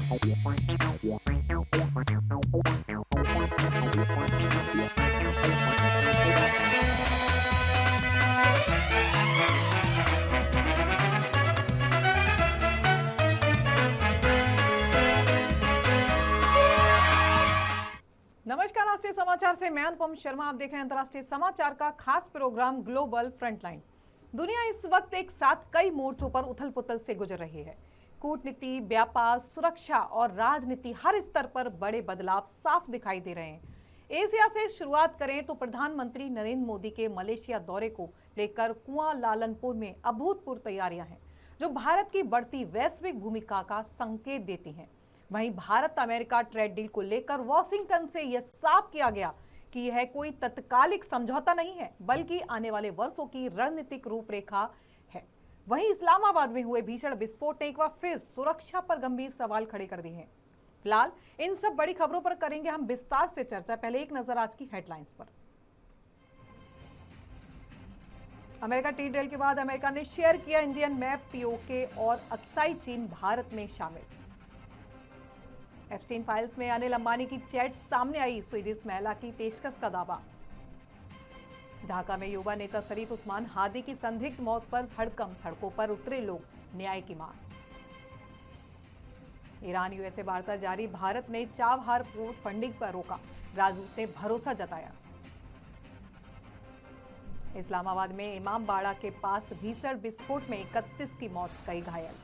नमस्कार, राष्ट्रीय समाचार से मैं अनुपम शर्मा। आप देख रहे हैं अंतर्राष्ट्रीय समाचार का खास प्रोग्राम ग्लोबल फ्रंटलाइन। दुनिया इस वक्त एक साथ कई मोर्चों पर उथल पुथल से गुजर रही है। कूटनीति, व्यापार, सुरक्षा और राजनीति, हर स्तर पर बड़े बदलाव साफ दिखाई दे रहे हैं। एशिया से शुरुआत करें तो प्रधानमंत्री नरेंद्र मोदी के मलेशिया दौरे को लेकर कुआलालंपुर में अभूतपूर्व तैयारियां हैं, जो भारत की बढ़ती वैश्विक भूमिका का संकेत देती हैं। वहीं भारत अमेरिका ट्रेड डील को लेकर वॉशिंगटन से यह साफ किया गया कि यह कोई तत्कालिक समझौता नहीं है, बल्कि आने वाले वर्षों की रणनीतिक रूपरेखा है। वहीं इस्लामाबाद में हुए भीषण विस्फोट ने एक बार फिर सुरक्षा पर गंभीर सवाल खड़े कर दिए हैं। फिलहाल इन सब बड़ी खबरों पर करेंगे हम विस्तार से चर्चा। पहले एक नजर आज की हेडलाइंस पर। अमेरिका ट्रेड डील के बाद अमेरिका ने शेयर किया इंडियन मैप, पीओके और अक्साई चीन भारत में शामिल। एप्स्टीन फाइल्स में अनिल अंबानी की चैट सामने आई, स्वीडिश महिला की पेशकश का दावा। ढाका में युवा नेता शरीफ उस्मान हादी की संदिग्ध मौत पर हड़कंप, सड़कों पर उतरे लोग, न्याय की मांग। ईरान यूएसए वार्ता जारी, भारत ने चाबहार पोर्ट फंडिंग पर रोका, राजदूत ने भरोसा जताया। इस्लामाबाद में इमाम बाड़ा के पास भीषण विस्फोट में 31 की मौत, कई घायल।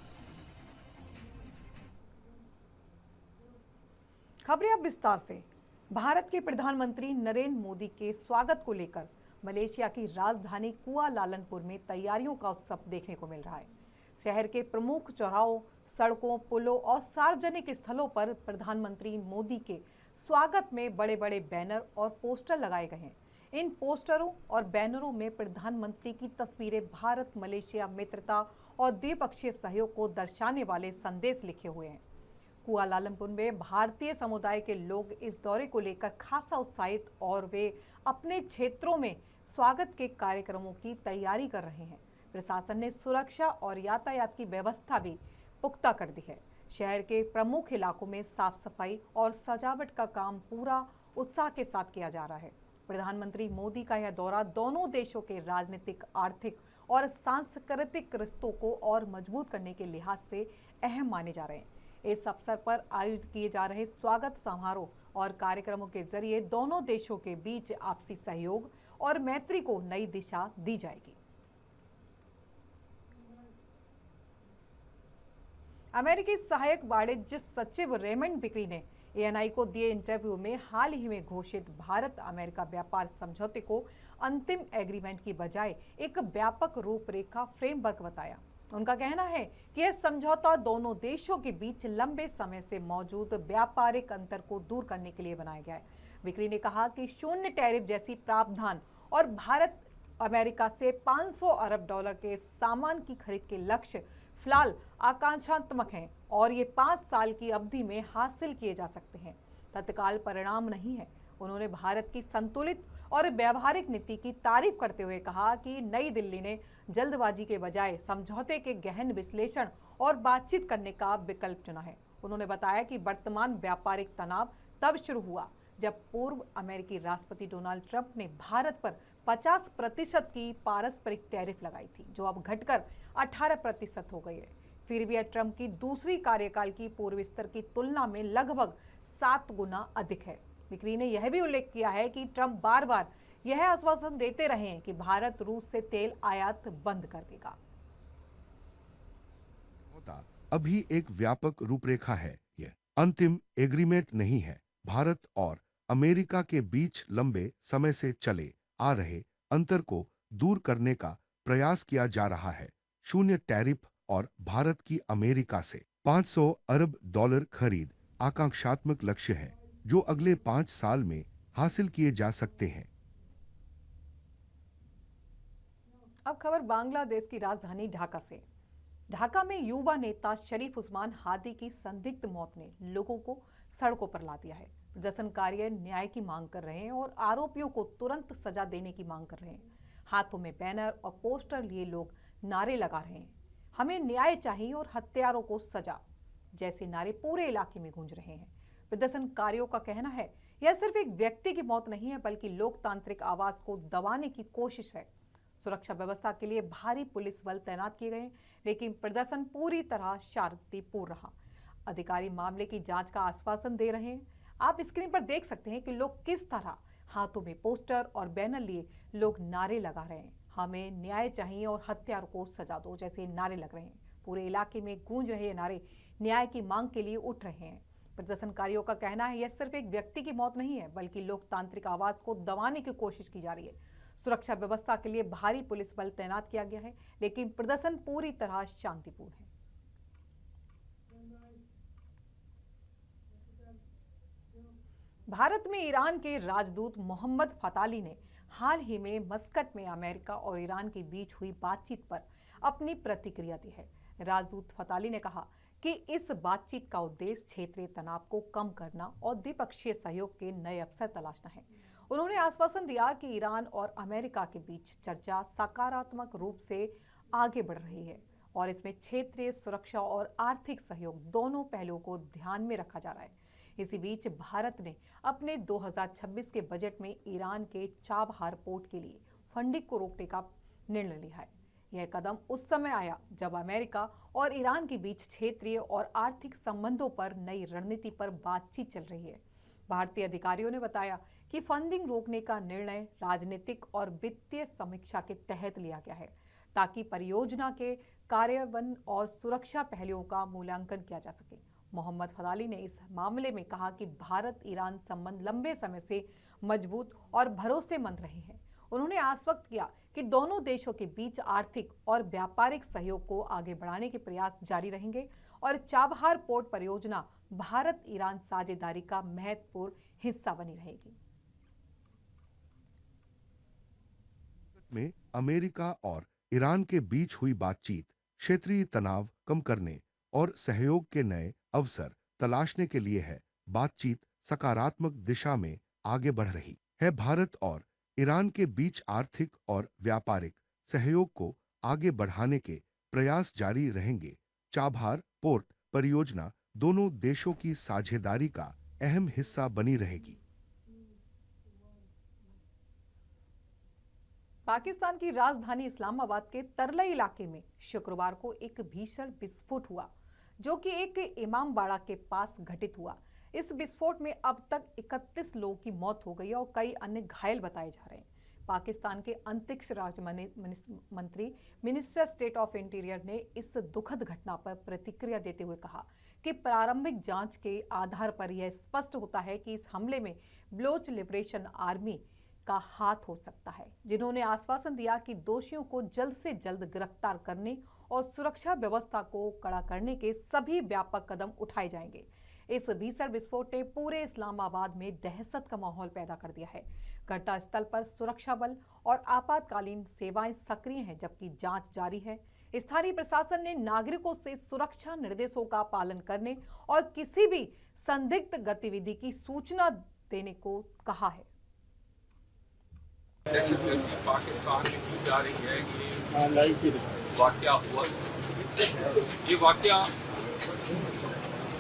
खबरें अब विस्तार से। भारत के प्रधानमंत्री नरेंद्र मोदी के स्वागत को लेकर मलेशिया की राजधानी कुआलालंपुर में तैयारियों का उत्सव देखने को मिल रहा है। शहर के प्रमुख चौराहों, सड़कों, पुलों और सार्वजनिक स्थलों पर प्रधानमंत्री मोदी के स्वागत में बड़े बड़े बैनर और पोस्टर लगाए गए हैं। इन पोस्टरों और बैनरों में प्रधानमंत्री की तस्वीरें, भारत मलेशिया मित्रता और द्विपक्षीय सहयोग को दर्शाने वाले संदेश लिखे हुए हैं। कुआलालंपुर में भारतीय समुदाय के लोग इस दौरे को लेकर खासा उत्साहित और वे अपने क्षेत्रों में स्वागत के कार्यक्रमों की तैयारी कर रहे हैं। प्रशासन ने सुरक्षा और यातायात की व्यवस्था भी पुख्ता कर दी है। शहर के प्रमुख इलाकों में साफ सफाई और सजावट का काम पूरा उत्साह के साथ किया जा रहा है। प्रधानमंत्री मोदी का यह दौरा दोनों देशों के राजनीतिक, आर्थिक और सांस्कृतिक रिश्तों को और मजबूत करने के लिहाज से अहम माने जा रहे हैं। इस अवसर पर आयोजित किए जा रहे स्वागत समारोह और कार्यक्रमों के जरिए दोनों देशों के बीच आपसी सहयोग और मैत्री को नई दिशा दी जाएगी। अमेरिकी सहायक वाणिज्य सचिव रेमंड बिक्री ने एएनआई को दिए इंटरव्यू में हाल ही में घोषित भारत अमेरिका व्यापार समझौते को अंतिम एग्रीमेंट की बजाय एक व्यापक रूपरेखा फ्रेमवर्क बताया। उनका कहना है कि यह समझौता दोनों देशों के बीच लंबे समय से मौजूद व्यापारिक अंतर को दूर करने के लिए बनाया गया है। बिक्री ने कहा कि शून्य टैरिफ जैसी प्रावधान और भारत अमेरिका से 500 अरब डॉलर के सामान की खरीद के लक्ष्य फिलहाल आकांक्षात्मक हैं और ये 5 साल की अवधि में हासिल किए जा सकते हैं, तत्काल परिणाम नहीं है। उन्होंने भारत की संतुलित और व्यवहारिक नीति की तारीफ करते हुए कहा कि नई दिल्ली ने जल्दबाजी के बजाय समझौते के गहन विश्लेषण और बातचीत करने का विकल्प चुना है। उन्होंने बताया कि वर्तमान व्यापारिक तनाव तब शुरू हुआ जब पूर्व अमेरिकी राष्ट्रपति डोनाल्ड ट्रंप ने भारत पर 50% की पारस्परिक टैरिफ लगाई थी, जो अब घटकर 18% हो गई है। फिर भी यह ट्रंप की दूसरी कार्यकाल की पूर्व स्तर की तुलना में लगभग 7 गुना अधिक है। बिक्री ने यह भी उल्लेख किया है कि ट्रंप बार बार यह आश्वासन देते रहे हैं कि भारत रूस से तेल आयात बंद कर देगा। अभी एक व्यापक रूपरेखा है, यह अंतिम एग्रीमेंट नहीं है। भारत और अमेरिका के बीच लंबे समय से चले आ रहे अंतर को दूर करने का प्रयास किया जा रहा है। शून्य टैरिफ और भारत की अमेरिका से 500 अरब डॉलर खरीद आकांक्षात्मक लक्ष्य है, जो अगले 5 साल में हासिल किए जा सकते हैं। अब खबर बांग्लादेश की राजधानी ढाका से। ढाका में युवा नेता शरीफ उस्मान हादी की संदिग्ध मौत ने लोगों को सड़कों पर ला दिया है। प्रदर्शनकारी न्याय की मांग कर रहे हैं और आरोपियों को तुरंत सजा देने की मांग कर रहे हैं। हाथों में बैनर और पोस्टर लिए लोग नारे लगा रहे हैं, हमें न्याय चाहिए और हत्यारों को सजा। जैसे नारे पूरे इलाके में गूंज रहे हैं। प्रदर्शनकारियों का कहना है यह सिर्फ एक व्यक्ति की मौत नहीं है बल्कि लोकतांत्रिक आवाज को दबाने की कोशिश है। सुरक्षा व्यवस्था के लिए भारी पुलिस बल तैनात किए गए, लेकिन प्रदर्शन पूरी तरह शांतिपूर्ण रहा। अधिकारी मामले की जांच का आश्वासन दे रहे हैं। आप स्क्रीन पर देख सकते हैं कि लोग किस तरह हाथों में पोस्टर और बैनर लिए लोग नारे लगा रहे हैं। हमें न्याय चाहिए और हत्यारों को सजा दो जैसे नारे लग रहे हैं। पूरे इलाके में गूंज रहे ये नारे न्याय की मांग के लिए उठ रहे हैं। प्रदर्शनकारियों का कहना है यह सिर्फ एक व्यक्ति की मौत नहीं है बल्कि लोकतांत्रिक आवाज को दबाने की कोशिश की जा रही है। सुरक्षा व्यवस्था के लिए भारी पुलिस बल तैनात किया गया है, लेकिन प्रदर्शन पूरी तरह शांतिपूर्ण है। भारत में ईरान के राजदूत मोहम्मद फताली ने हाल ही में मस्कट में अमेरिका और ईरान के बीच हुई बातचीत पर अपनी प्रतिक्रिया दी है। राजदूत फताली ने कहा कि इस बातचीत का उद्देश्य क्षेत्रीय तनाव को कम करना और द्विपक्षीय सहयोग के नए अवसर तलाशना है। उन्होंने आश्वासन दिया कि ईरान और अमेरिका के बीच चर्चा सकारात्मक रूप से आगे बढ़ रही है और इसमें क्षेत्रीय सुरक्षा और आर्थिक सहयोग दोनों पहलुओं को ध्यान में रखा जा रहा है। इसी बीच भारत ने अपने 2026 के बजट में ईरान के चाबहार पोर्ट के लिए फंडिंग को रोकने का निर्णय लिया है। यह कदम उस समय आया जब अमेरिका और ईरान के बीच क्षेत्रीय और आर्थिक संबंधों पर नई रणनीति पर बातचीत चल रही है। भारतीय अधिकारियों ने बताया कि फंडिंग रोकने का निर्णय राजनीतिक और वित्तीय समीक्षा के तहत लिया गया है ताकि परियोजना के कार्यान्वयन और सुरक्षा पहलुओं का मूल्यांकन किया जा सके। मोहम्मद फताली ने इस मामले में कहा कि भारत ईरान संबंध लंबे समय से मजबूत और भरोसेमंद रहे हैं। उन्होंने आश्वस्त किया कि दोनों देशों के बीच आर्थिक और व्यापारिक सहयोग को आगे बढ़ाने के प्रयास जारी रहेंगे और चाबहार पोर्ट परियोजना भारत ईरान साझेदारी का महत्वपूर्ण हिस्सा बनी रहेगी। में अमेरिका और ईरान के बीच हुई बातचीत क्षेत्रीय तनाव कम करने और सहयोग के नए अवसर तलाशने के लिए है। बातचीत सकारात्मक दिशा में आगे बढ़ रही है। भारत और ईरान के बीच आर्थिक और व्यापारिक सहयोग को आगे बढ़ाने के प्रयास जारी रहेंगे। चाबहार पोर्ट परियोजना दोनों देशों की साझेदारी का अहम हिस्सा बनी रहेगी। पाकिस्तान की राजधानी इस्लामाबाद के तरलई इलाके में शुक्रवार को एक भीषण विस्फोट हुआ जो कि एक इमामबाड़ा के पास घटित हुआ। इस विस्फोट में अब तक 31 लोगों की मौत हो गई और कई अन्य घायल बताए जा रहे हैं। पाकिस्तान के अंतरिक्ष राज्य मंत्री मिनिस्टर स्टेट ऑफ इंटीरियर ने इस दुखद घटना पर प्रतिक्रिया देते हुए कहा कि प्रारंभिक जांच के आधार पर यह स्पष्ट होता है कि इस हमले में बलोच लिबरेशन आर्मी का हाथ हो सकता है, जिन्होंने आश्वासन दिया कि दोषियों को जल्द से जल्द गिरफ्तार करने और सुरक्षा व्यवस्था को कड़ा करने के सभी व्यापक कदम उठाए जाएंगे। इस भीषण विस्फोट ने पूरे इस्लामाबाद में दहशत का माहौल पैदा कर दिया है। घटना स्थल पर सुरक्षा बल और आपातकालीन सेवाएं सक्रिय हैं जबकि जांच जारी है। स्थानीय प्रशासन ने नागरिकों से सुरक्षा निर्देशों का पालन करने और किसी भी संदिग्ध गतिविधि की सूचना देने को कहा है। पाकिस्तान में की जा रही है कि वाकया हुआ। ये वाकया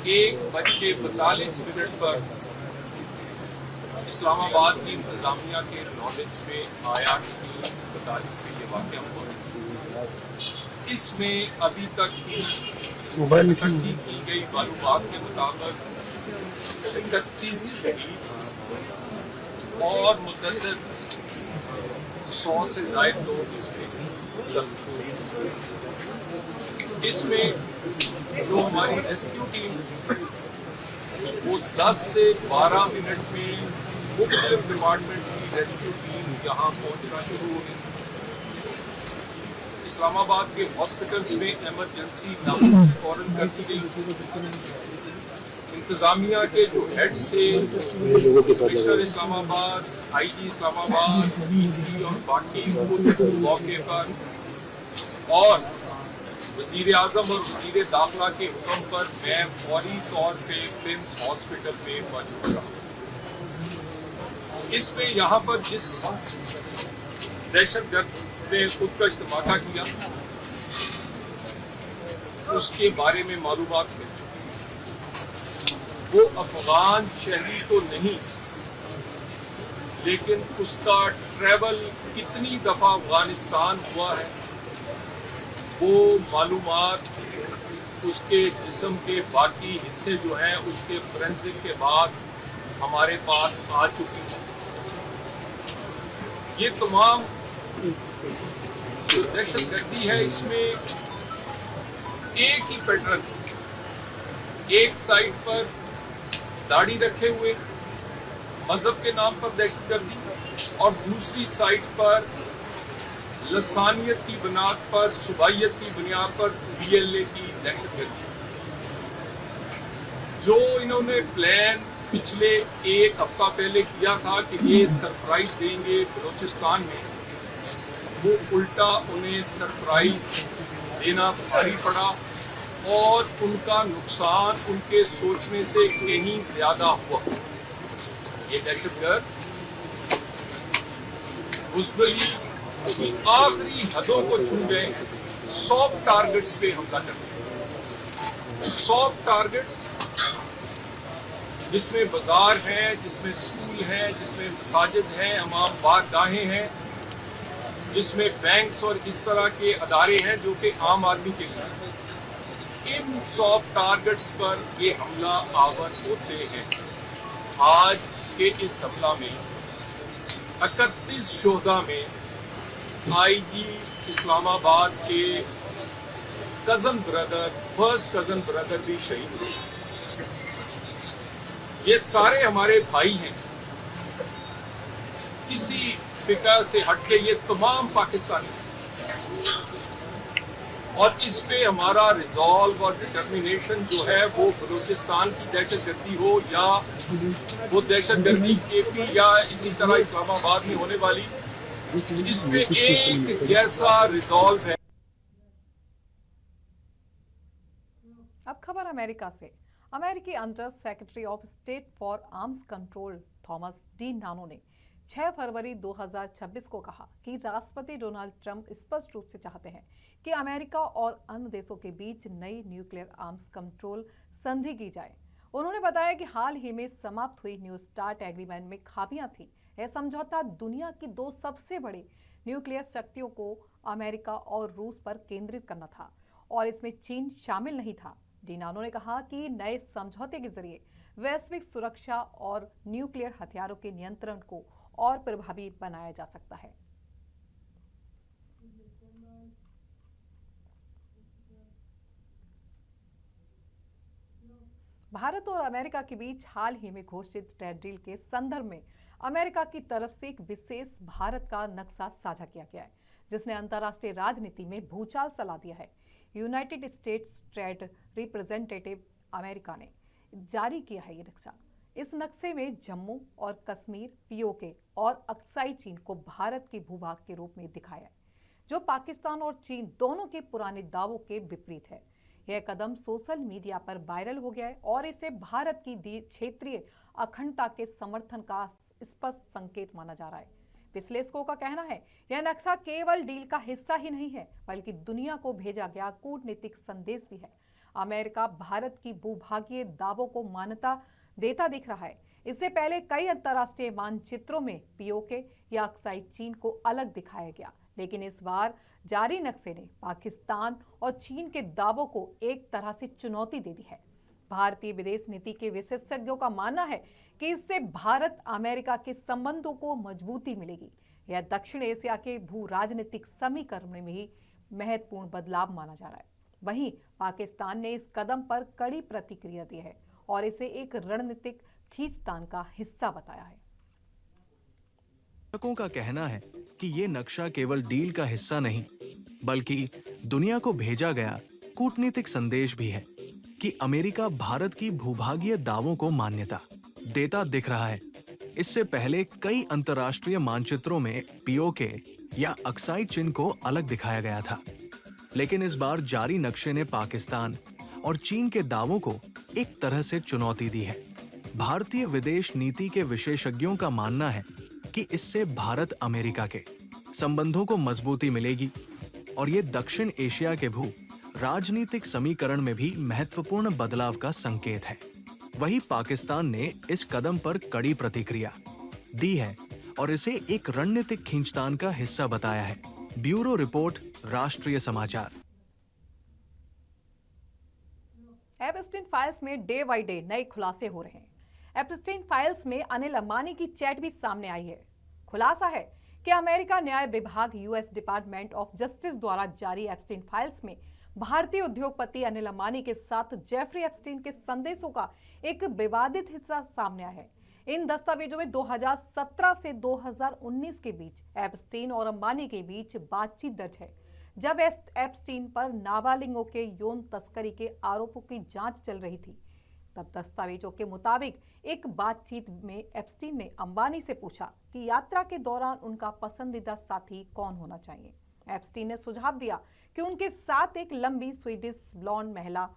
1:42 पर इस्लामाबाद की इंतजामिया के नॉलेज में आया कि 42 में ये वाकया हुआ। इसमें अभी तक इकट्ठी की गई मालूमात के मुताबिक 31 शहीद और मुतअद्दिद 100 से ज्यादा लोग इसमें जख्मी हुए। इसमें जो हमारी रेस्क्यू टीम वो 10 से 12 मिनट में मुख्तलिफ डिपार्टमेंट की रेस्क्यू टीम यहाँ पहुँचना शुरू हो गई। इस्लामाबाद के हॉस्पिटल में इमरजेंसी फौरन कर दी गई। इंतजामिया के जो हेड्स थे, commissioner Islamabad, IG Islamabad, DC और बाकी मौके पर, और वजीर आजम और वजीर दाखिला के हुक्म पर मैं फौरी तौर पे प्रिंस हॉस्पिटल में मौजूद रहा। इसमें यहाँ पर जिस दहशतगर्द ने खुदकश धमाका किया उसके बारे में मालूमात मिल चुकी है। वो अफगान शहरी तो नहीं, लेकिन उसका ट्रैवल कितनी दफा अफगानिस्तान हुआ है, वो मालूमात उसके जिस्म के बाकी हिस्से जो हैं उसके फोरेंसिक के बाद हमारे पास आ चुकी है। ये तमाम जो दहशतगर्दी है इसमें एक ही पैटर्न है, एक साइड पर दाढ़ी रखे हुए मजहब के नाम पर दहशतगर्दी और दूसरी साइड पर लसानियत की बुनियाद पर, सुबाइयत की बुनियाद पर BLA की दहशतगर्दी। जो इन्होंने प्लान पिछले एक हफ्ता पहले किया था कि ये सरप्राइज देंगे बलूचिस्तान में, वो उल्टा उन्हें सरप्राइज देना भारी पड़ा और उनका नुकसान उनके सोचने से कहीं ज्यादा हुआ। ये दहशतगर्द बुज़दिली की आखिरी हदों को छू गए, सॉफ्ट टारगेट्स पे हमला करते हैं। सॉफ्ट टारगेट्स जिसमें बाजार हैं, जिसमें स्कूल हैं, जिसमें मसाजिद हैं, अमाम बारगाहें हैं, जिसमें बैंक्स और इस तरह के अदारे हैं जो कि आम आदमी के लिए, इन सॉफ्ट टारगेट्स पर ये हमला आवर होते हैं। आज के इस हमला में 31 शोहदा में IG इस्लामाबाद के फर्स्ट कजन ब्रदर भी शहीद हुए। ये सारे हमारे भाई हैं, किसी फिक्र से हटके ये तमाम पाकिस्तानी हैं। और इस पे हमारा रिजॉल्व और डिटर्मिनेशन जो है वो बलूचिस्तान की दहशतगर्दी हो या वो दहशतगर्दी KP या इसी तरह इस्लामाबाद में होने वाली, इस पे एक जैसा रिजॉल्व है। अब खबर अमेरिका से। अमेरिकी under secretary of state for arms control Thomas D नानो ने 6 फरवरी 2026 को कहा कि राष्ट्रपति डोनाल्ड ट्रंप स्पष्ट रूप से चाहते हैं कि अमेरिका और अन्य देशों के बीच नई न्यूक्लियर आर्म्स कंट्रोल संधि की जाए। उन्होंने बताया कि हाल ही में समाप्त हुई न्यू स्टार्ट एग्रीमेंट में खामियां थी। यह समझौता दुनिया की 2 सबसे बड़े न्यूक्लियर शक्तियों को अमेरिका और रूस पर केंद्रित करना था और इसमें चीन शामिल नहीं था। डिनानो ने कहा कि नए समझौते के जरिए वैश्विक सुरक्षा और न्यूक्लियर हथियारों के नियंत्रण को और प्रभावी बनाया जा सकता है। भारत और अमेरिका के बीच हाल ही में घोषित ट्रेड डील के संदर्भ में अमेरिका की तरफ से एक विशेष भारत का नक्शा साझा किया गया है, जिसने अंतर्राष्ट्रीय राजनीति में भूचाल चला दिया है। United states trade representative America ने जारी किया है ये नक्शा। इस नक्शे में जम्मू और कश्मीर, POK और अक्साई चीन को भारत के भूभाग के रूप में दिखाया है, जो पाकिस्तान और चीन दोनों के पुराने दावों के विपरीत है। यह कदम सोशल मीडिया पर वायरल हो गया है और इसे भारत की क्षेत्रीय अखंडता के समर्थन का स्पष्ट संकेत माना जा रहा है। विश्लेषकों का कहना है यह नक्शा केवल डील का हिस्सा ही नहीं है, बल्कि दुनिया को भेजा गया कूटनीतिक संदेश भी है। अमेरिका भारत की भूभागीय दावों को मान्यता देता दिख रहा है। इससे पहले कई अंतर्राष्ट्रीय मानचित्रों में POK या अक्साई चीन को अलग दिखाया गया, लेकिन इस बार जारी नक्शे ने पाकिस्तान और चीन के दावों को एक तरह से चुनौती दे दी है। भारतीय विदेश नीति के विशेषज्ञों का मानना है कि इससे भारत अमेरिका के संबंधों को मजबूती मिलेगी। यह दक्षिण एशिया के भू राजनीतिक समीकरण में भी महत्वपूर्ण बदलाव माना जा रहा है। वहीं पाकिस्तान ने इस कदम पर कड़ी प्रतिक्रिया दी है और इसे एक रणनीतिक खींचतान का हिस्सा बताया है। विशेषज्ञों का कहना है कि ये नक्शा केवल डील का हिस्सा नहीं, बल्कि दुनिया को भेजा गया कूटनीतिक संदेश भी है कि अमेरिका भारत की भूभागीय दावों को मान्यता देता दिख रहा है। इससे पहले कई अंतर्राष्ट्रीय मानचित्रों में POK या अक्साई चीन को अलग दिखाया गया था, लेकिन इस बार जारी नक्शे ने पाकिस्तान और चीन के दावों को एक तरह से चुनौती दी है। भारतीय विदेश नीति के विशेषज्ञों का मानना है कि इससे भारत अमेरिका के संबंधों को मजबूती मिलेगी और ये दक्षिण एशिया के भू राजनीतिक समीकरण में भी महत्वपूर्ण बदलाव का संकेत है। वहीं पाकिस्तान ने इस कदम पर कड़ी प्रतिक्रिया दी है और इसे एक रणनीतिक खींचतान का हिस्सा बताया है। ब्यूरो रिपोर्ट, राष्ट्रीय समाचार। एप्स्टीन फाइल्स में डे बाई डे नए खुलासे हो रहे हैं। एप्स्टीन फाइल्स में अनिल अंबानी की चैट भी सामने आई है। खुलासा है कि अमेरिका न्याय विभाग यूएस डिपार्टमेंट ऑफ जस्टिस द्वारा जारी एप्स्टीन फाइल्स में भारतीय उद्योगपति अनिल अंबानी के साथ जेफरी एप्स्टीन के संदेशों का एक विवादित हिस्सा सामने आया है। इन दस्तावेजों में 2017 से 2019 के बीच एप्स्टीन और अंबानी के बीच बातचीत दर्ज है, जब एप्स्टीन पर नाबालिगों के यौन तस्करी के आरोपों की जांच चल रही थी। तब दस्तावेजों के मुताबिक एक बातचीत में एप्स्टीन ने अंबानी से पूछा कि यात्रा के दौरान उनका पसंदीदा साथी कौन होना चाहिए। एप्स्टीन ने सुझाव दिया कि उनके साथ एक लंबी स्वीडिश ब्लॉन्ड महिला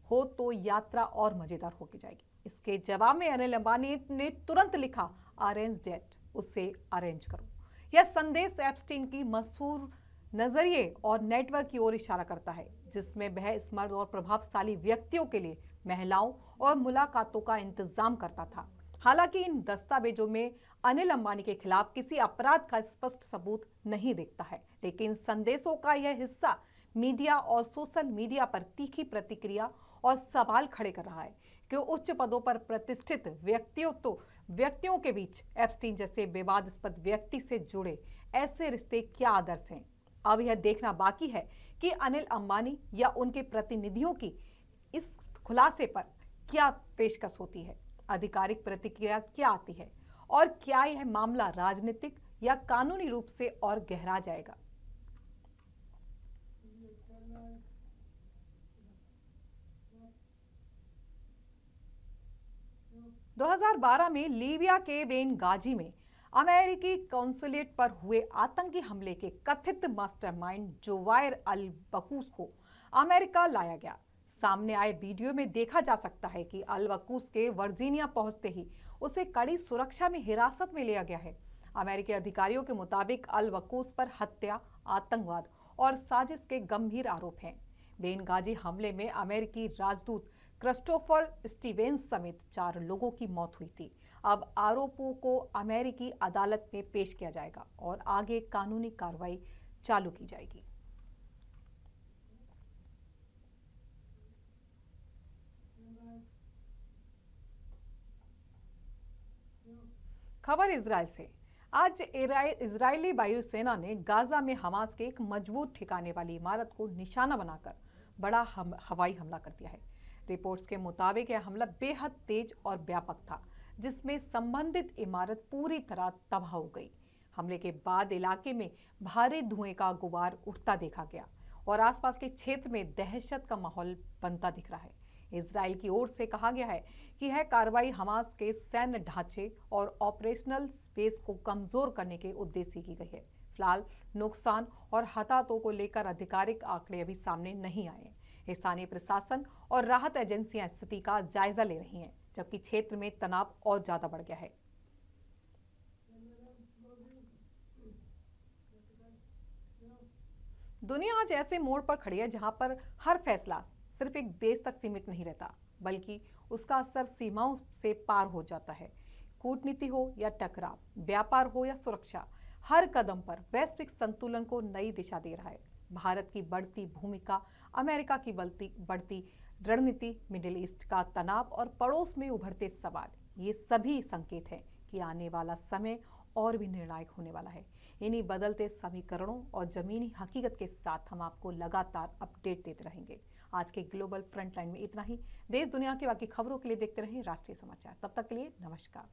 हो तो यात्रा और मजेदार होगी जाएगी। इसके जवाब में अनिल अंबानी ने तुरंत लिखा, अरेंज डेट, उससे अरेंज करो। यह संदेश एप्स्टीन की मशहूर नजरिए और नेटवर्क की ओर इशारा करता है, जिसमें वह स्मार्ट और प्रभावशाली व्यक्तियों के लिए महिलाओं और मुलाकातों का इंतजाम करता था। हालांकि इन दस्तावेजों में अनिल अंबानी के खिलाफ किसी अपराध का स्पष्ट सबूत नहीं दिखता है, लेकिन संदेशों का यह हिस्सा मीडिया और सोशल मीडिया पर तीखी प्रतिक्रिया और सवाल खड़े कर रहा है कि उच्च पदों पर प्रतिष्ठित व्यक्तियों के बीच एप्स्टीन जैसे विवादास्पद व्यक्ति से जुड़े ऐसे रिश्ते क्या आदर्श हैं। अब यह देखना बाकी है कि अनिल अंबानी या उनके प्रतिनिधियों की इस खुलासे पर क्या पेशकश होती है, आधिकारिक प्रतिक्रिया क्या आती है और क्या यह मामला राजनीतिक या कानूनी रूप से और गहरा जाएगा। दो 2012 में लीबिया के बेनगाजी में अमेरिकी कॉन्सुलेट पर हुए आतंकी हमले के कथित मास्टरमाइंड जुवायर अल बकूस को अमेरिका लाया गया। सामने आए वीडियो में देखा जा सकता है कि अल बकूस के वर्जीनिया पहुंचते ही उसे कड़ी सुरक्षा में हिरासत में लिया गया है। अमेरिकी अधिकारियों के मुताबिक अल बकूस पर हत्या, आतंकवाद और साजिश के गंभीर आरोप हैं। बेनगाजी हमले में अमेरिकी राजदूत क्रिस्टोफर स्टीवेंस समेत 4 लोगों की मौत हुई थी। अब आरोपों को अमेरिकी अदालत में पेश किया जाएगा और आगे कानूनी कार्रवाई चालू की जाएगी। खबर इजराइल से। आज इजरायली वायुसेना ने गाजा में हमास के एक मजबूत ठिकाने वाली इमारत को निशाना बनाकर बड़ा हवाई हमला कर दिया है। रिपोर्ट्स के मुताबिक यह हमला बेहद तेज और व्यापक था, जिसमें संबंधित इमारत पूरी तरह तबाह हो गई। हमले के बाद इलाके में भारी धुएं का गुबार उठता देखा गया और आसपास के क्षेत्र में दहशत का माहौल बनता दिख रहा है। इजराइल की ओर से कहा गया है कि यह कार्रवाई हमास के सैन्य ढांचे और ऑपरेशनल स्पेस को कमजोर करने के उद्देश्य से की गई है। फिलहाल नुकसान और हताहतों को लेकर आधिकारिक आंकड़े अभी सामने नहीं आए हैं। स्थानीय प्रशासन और राहत एजेंसियां स्थिति का जायजा ले रही हैं, जबकि क्षेत्र में तनाव और ज्यादा बढ़ गया है। दुनिया आज ऐसे मोड़ पर खड़ी है जहां पर हर फैसला सिर्फ एक देश तक सीमित नहीं रहता, बल्कि उसका असर सीमाओं से पार हो जाता है। कूटनीति हो या टकराव, व्यापार हो या सुरक्षा, हर कदम पर वैश्विक संतुलन को नई दिशा दे रहा है। भारत की बढ़ती भूमिका, अमेरिका की बढ़ती रणनीति, मिडिल ईस्ट का तनाव और पड़ोस में उभरते सवाल, ये सभी संकेत हैं कि आने वाला समय और भी निर्णायक होने वाला है। इन्हीं बदलते समीकरणों और जमीनी हकीकत के साथ हम आपको लगातार अपडेट देते रहेंगे। आज के ग्लोबल फ्रंटलाइन में इतना ही। देश दुनिया की बाकी खबरों के लिए देखते रहें राष्ट्रीय समाचार। तब तक के लिए नमस्कार।